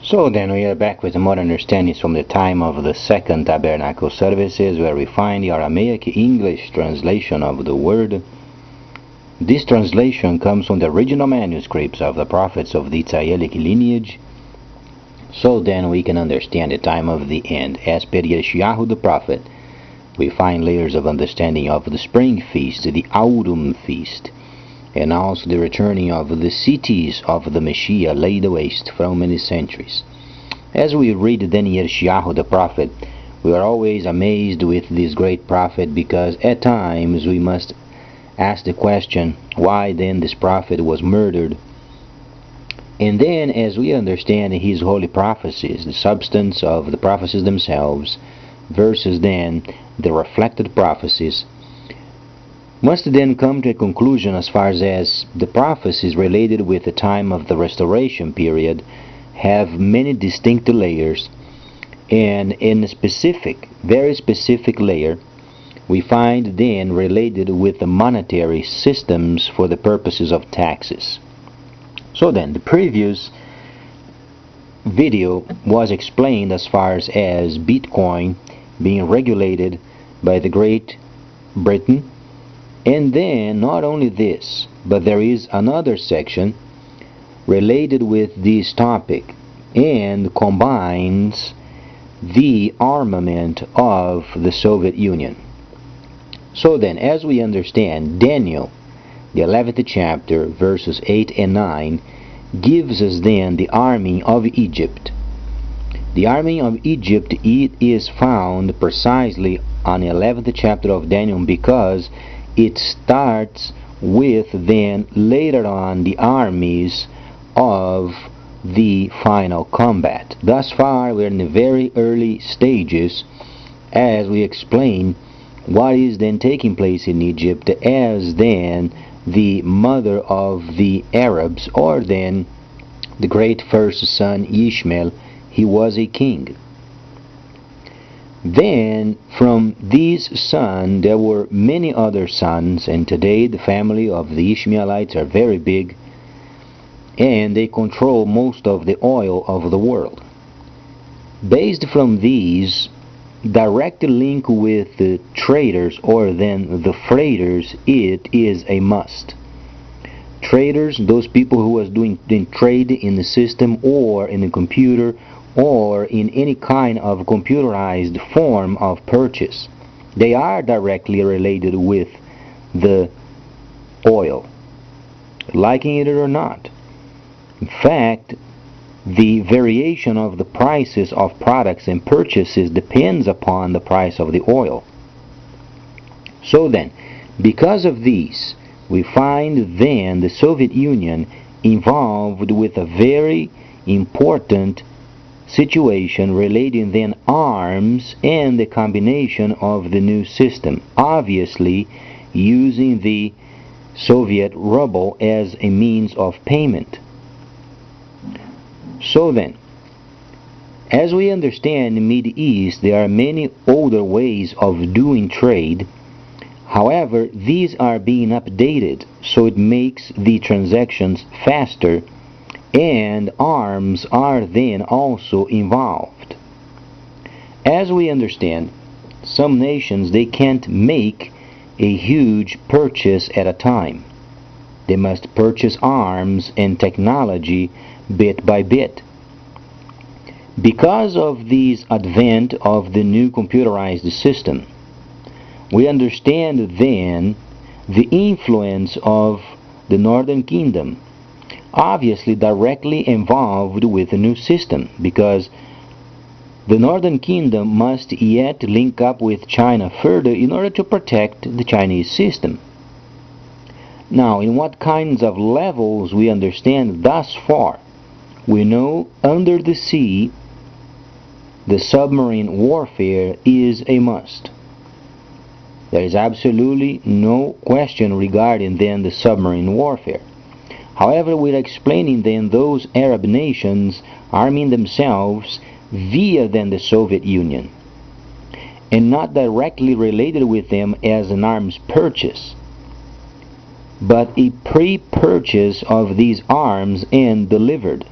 So then we are back with more understandings from the time of the Second Tabernacle services, where we find the Aramaic English translation of the word. This translation comes from the original manuscripts of the prophets of the Israelic lineage. So then we can understand the time of the end. As per Yeshayahu the prophet, we find layers of understanding of the spring feast, the autumn feast, and also the returning of the cities of the Messiah laid waste from many centuries. As we read then Yeshayahu the prophet, we are always amazed with this great prophet, because at times we must ask the question, why then this prophet was murdered? And then as we understand his holy prophecies, the substance of the prophecies themselves, versus then the reflected prophecies, must then come to a conclusion as far as the prophecies related with the time of the restoration period have many distinct layers, and in a specific, very specific layer, we find then related with the monetary systems for the purposes of taxes. So then, the previous video was explained as far as Bitcoin being regulated by the Great Britain. And then, not only this, but there is another section related with this topic and combines the armament of the Soviet Union. So then, as we understand, Daniel, the 11th chapter, verses 8 and 9, gives us then the army of Egypt. The army of Egypt, it is found precisely on the 11th chapter of Daniel, because it starts with then later on the armies of the final combat. Thus far we're in the very early stages as we explain what is then taking place in Egypt as then the mother of the Arabs, or then the great first son Ishmael, he was a king. Then from this son there were many other sons, and today the family of the Ishmaelites are very big, and they control most of the oil of the world. Based from these, direct link with the traders, or then the freighters, it is a must. Traders, those people who was doing trade in the system or in the computer or in any kind of computerized form of purchase, they are directly related with the oil, liking it or not. In fact, the variation of the prices of products and purchases depends upon the price of the oil. So then, because of these, we find then the Soviet Union involved with a very important situation relating then arms and the combination of the new system, obviously using the Soviet ruble as a means of payment. So then, as we understand in the Middle East, there are many older ways of doing trade. However, these are being updated, so it makes the transactions faster, and arms are then also involved. As we understand, some nations, they can't make a huge purchase at a time. They must purchase arms and technology bit by bit. Because of this advent of the new computerized system, we understand then the influence of the Northern Kingdom, obviously directly involved with the new system, because the Northern Kingdom must yet link up with China further in order to protect the Chinese system. Now, in what kinds of levels we understand thus far, we know under the sea the submarine warfare is a must. There is absolutely no question regarding then the submarine warfare. However, we're explaining then those Arab nations arming themselves via then the Soviet Union, and not directly related with them as an arms purchase, but a pre-purchase of these arms and delivered.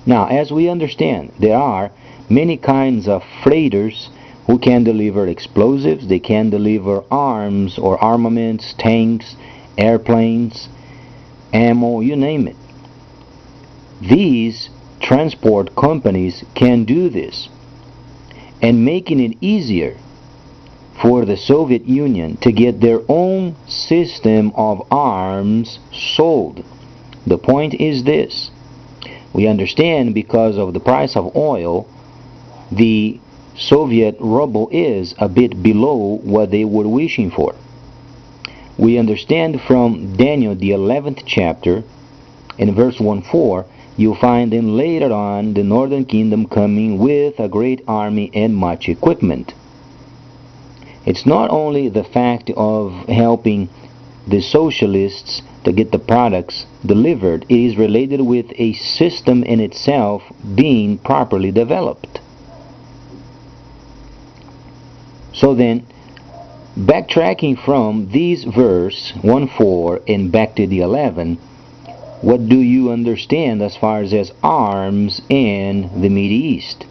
Now, as we understand, there are many kinds of freighters who can deliver explosives, they can deliver arms or armaments, tanks, airplanes, ammo, you name it. These transport companies can do this, and making it easier for the Soviet Union to get their own system of arms sold. The point is this: we understand because of the price of oil, the Soviet ruble is a bit below what they were wishing for. We understand from Daniel the 11th chapter, in verse 1-4, you'll find then later on the northern kingdom coming with a great army and much equipment. It's not only the fact of helping the socialists to get the products delivered, it is related with a system in itself being properly developed. So then, backtracking from this verse 1-4 and back to the 11, what do you understand as far as arms in the Middle East?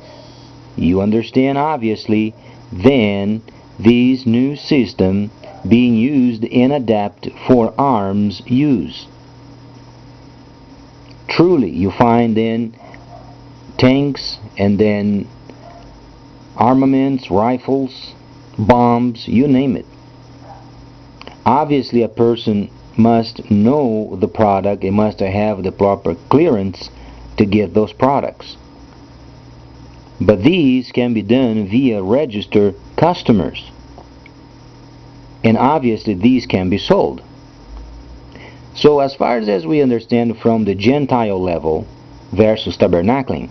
You understand obviously then this new system being used and adapted for arms use. Truly, you find then tanks and then armaments, rifles, bombs, you name it. Obviously, a person must know the product and must have the proper clearance to get those products. But these can be done via registered customers. And obviously these can be sold. So as far as we understand from the Gentile level versus tabernacling,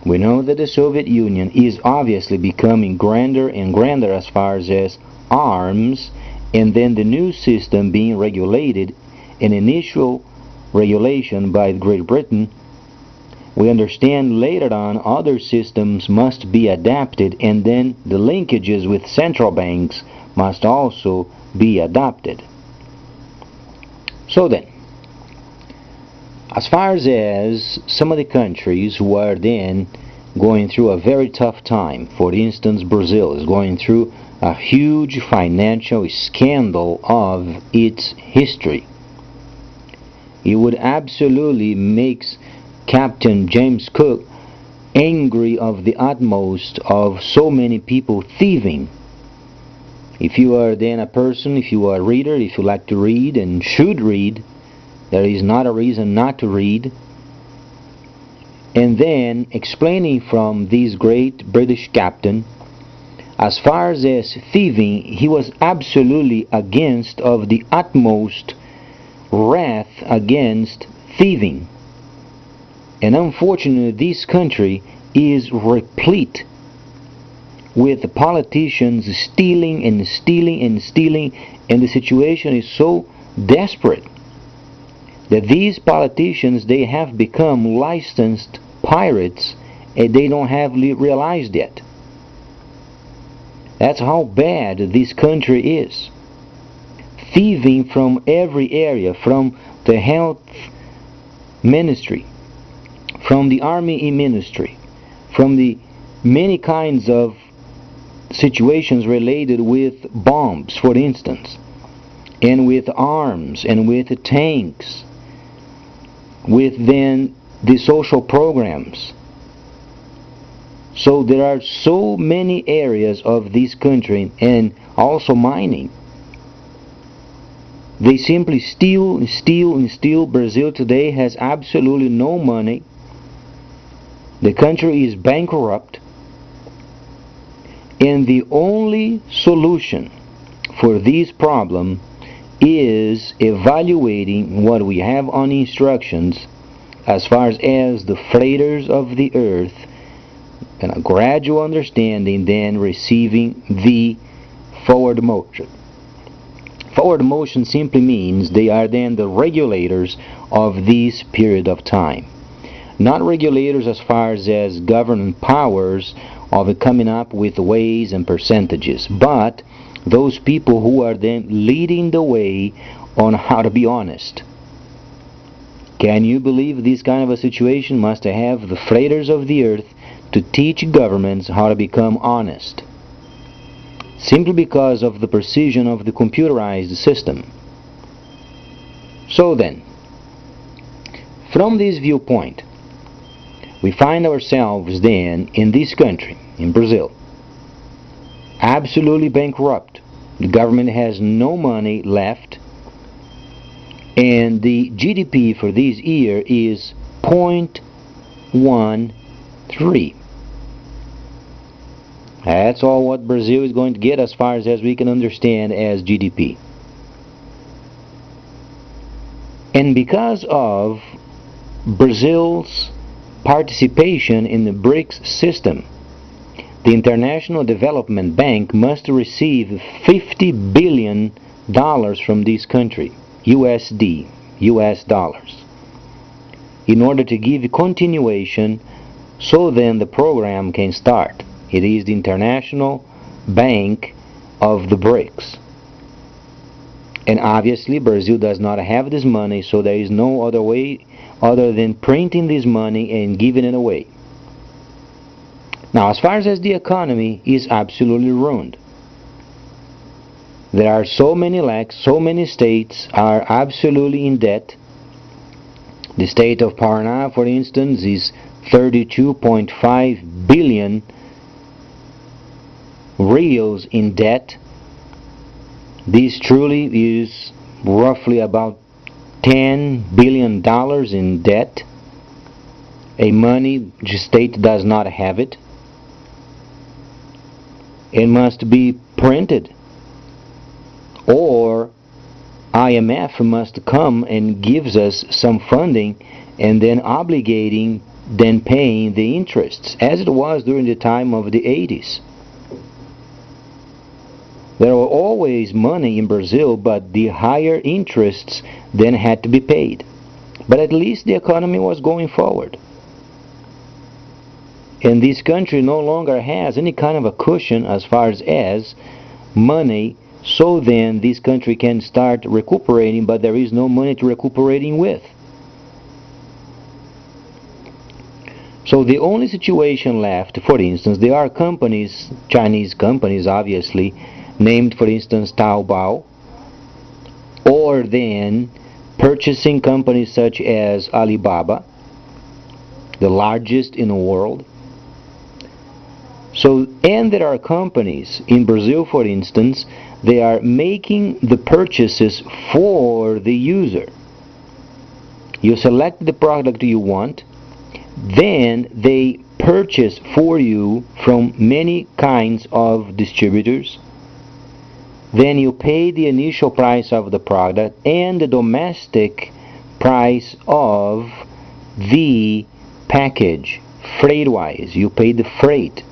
we know that the Soviet Union is obviously becoming grander and grander as far as arms, and then the new system being regulated, an initial regulation by Great Britain. We understand later on other systems must be adapted, and then the linkages with central banks must also be adopted. So then, as far as some of the countries who are then going through a very tough time, for instance Brazil is going through a huge financial scandal of its history. It would absolutely make Captain James Cook angry of the utmost of so many people thieving. If you are then a person, if you are a reader, if you like to read and should read, there is not a reason not to read. And then explaining from this great British captain, as far as thieving, he was absolutely against of the utmost wrath against thieving. And unfortunately, this country is replete with politicians stealing and stealing and stealing, and the situation is so desperate that these politicians, they have become licensed pirates and they don't have realized yet. That's how bad this country is. Thieving from every area, from the health ministry, from the army ministry, from the many kinds of situations related with bombs, for instance, and with arms, and with tanks, with then the social programs. So there are so many areas of this country, and also mining. They simply steal and steal and steal. Brazil today has absolutely no money. The country is bankrupt. And the only solution for this problem is evaluating what we have on instructions as far as the freighters of the earth, and a gradual understanding, then receiving the forward motion. Forward motion simply means they are then the regulators of this period of time. Not regulators as far as governing powers of coming up with ways and percentages, but those people who are then leading the way on how to be honest. Can you believe this kind of a situation must have the freighters of the earth to teach governments how to become honest? Simply because of the precision of the computerized system. So then, from this viewpoint, we find ourselves then in this country, in Brazil, absolutely bankrupt. The government has no money left, and the GDP for this year is 0.13. That's all what Brazil is going to get as far as we can understand as GDP. And because of Brazil's participation in the BRICS system, the International Development Bank must receive $50 billion from this country, USD, US dollars, in order to give continuation so then the program can start. It is the International Bank of the BRICS. And obviously Brazil does not have this money, so there is no other way other than printing this money and giving it away. Now, as far as the economy is absolutely ruined. There are so many lacks, so many states are absolutely in debt. The state of Paraná, for instance, is 32.5 billion reals in debt. This truly is roughly about $10 billion in debt. A money the state does not have it. It must be printed, or IMF must come and gives us some funding and then obligating, then paying the interests, as it was during the time of the 80s. There were always money in Brazil, but the higher interests then had to be paid. But at least the economy was going forward. And this country no longer has any kind of a cushion as far as money, so then this country can start recuperating, but there is no money to recuperating with. So the only situation left, for instance, there are companies, Chinese companies obviously, named for instance Taobao, or then purchasing companies such as Alibaba, the largest in the world. So, and there are companies in Brazil, for instance, they are making the purchases for the user. You select the product you want, then they purchase for you from many kinds of distributors. Then you pay the initial price of the product and the domestic price of the package, freight-wise. You pay the freight.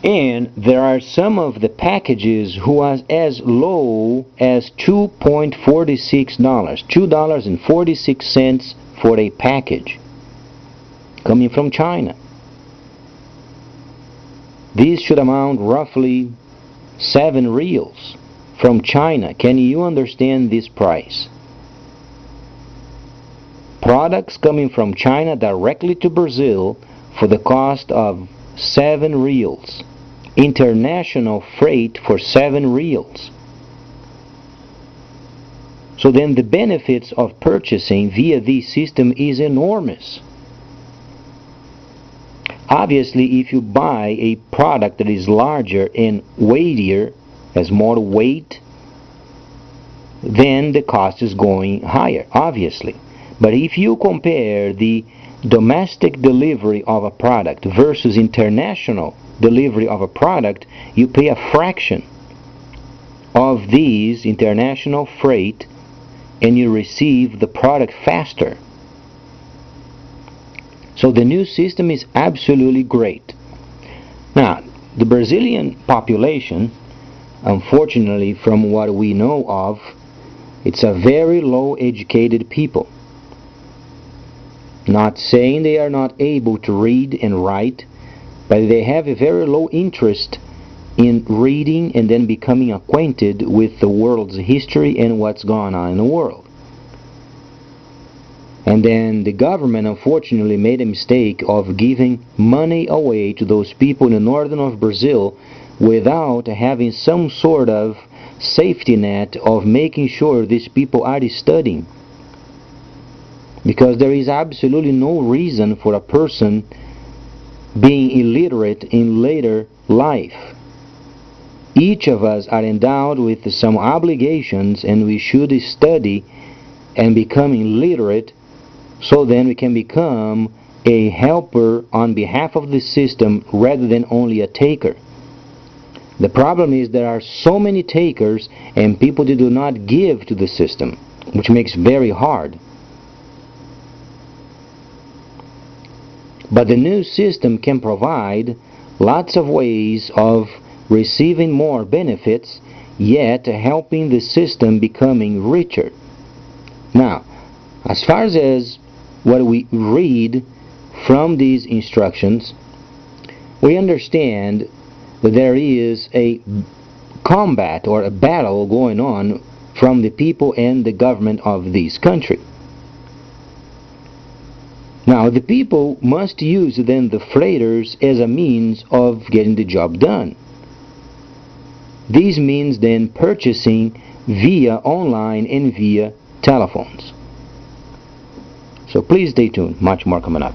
And there are some of the packages who are as low as $2.46, $2.46 for a package coming from China. These should amount roughly 7 reals from China. Can you understand this price? Products coming from China directly to Brazil for the cost of 7 reals. International freight for 7 reals. So then the benefits of purchasing via this system is enormous. Obviously, if you buy a product that is larger and weightier, has more weight, then the cost is going higher, obviously. But if you compare the domestic delivery of a product versus international delivery of a product, you pay a fraction of these international freight and you receive the product faster. So the new system is absolutely great. Now, the Brazilian population, unfortunately, from what we know of, it's a very low educated people. Not saying they are not able to read and write, but they have a very low interest in reading and then becoming acquainted with the world's history and what's going on in the world. And then the government unfortunately made a mistake of giving money away to those people in the northern of Brazil without having some sort of safety net of making sure these people are studying. Because there is absolutely no reason for a person being illiterate in later life. Each of us are endowed with some obligations, and we should study and become illiterate so then we can become a helper on behalf of the system rather than only a taker. The problem is there are so many takers and people that do not give to the system, which makes it very hard. But the new system can provide lots of ways of receiving more benefits, yet helping the system becoming richer. Now, as far as what we read from these instructions, we understand that there is a combat or a battle going on from the people and the government of this country. Now, the people must use then the freighters as a means of getting the job done. This means then purchasing via online and via telephones. So please stay tuned, much more coming up.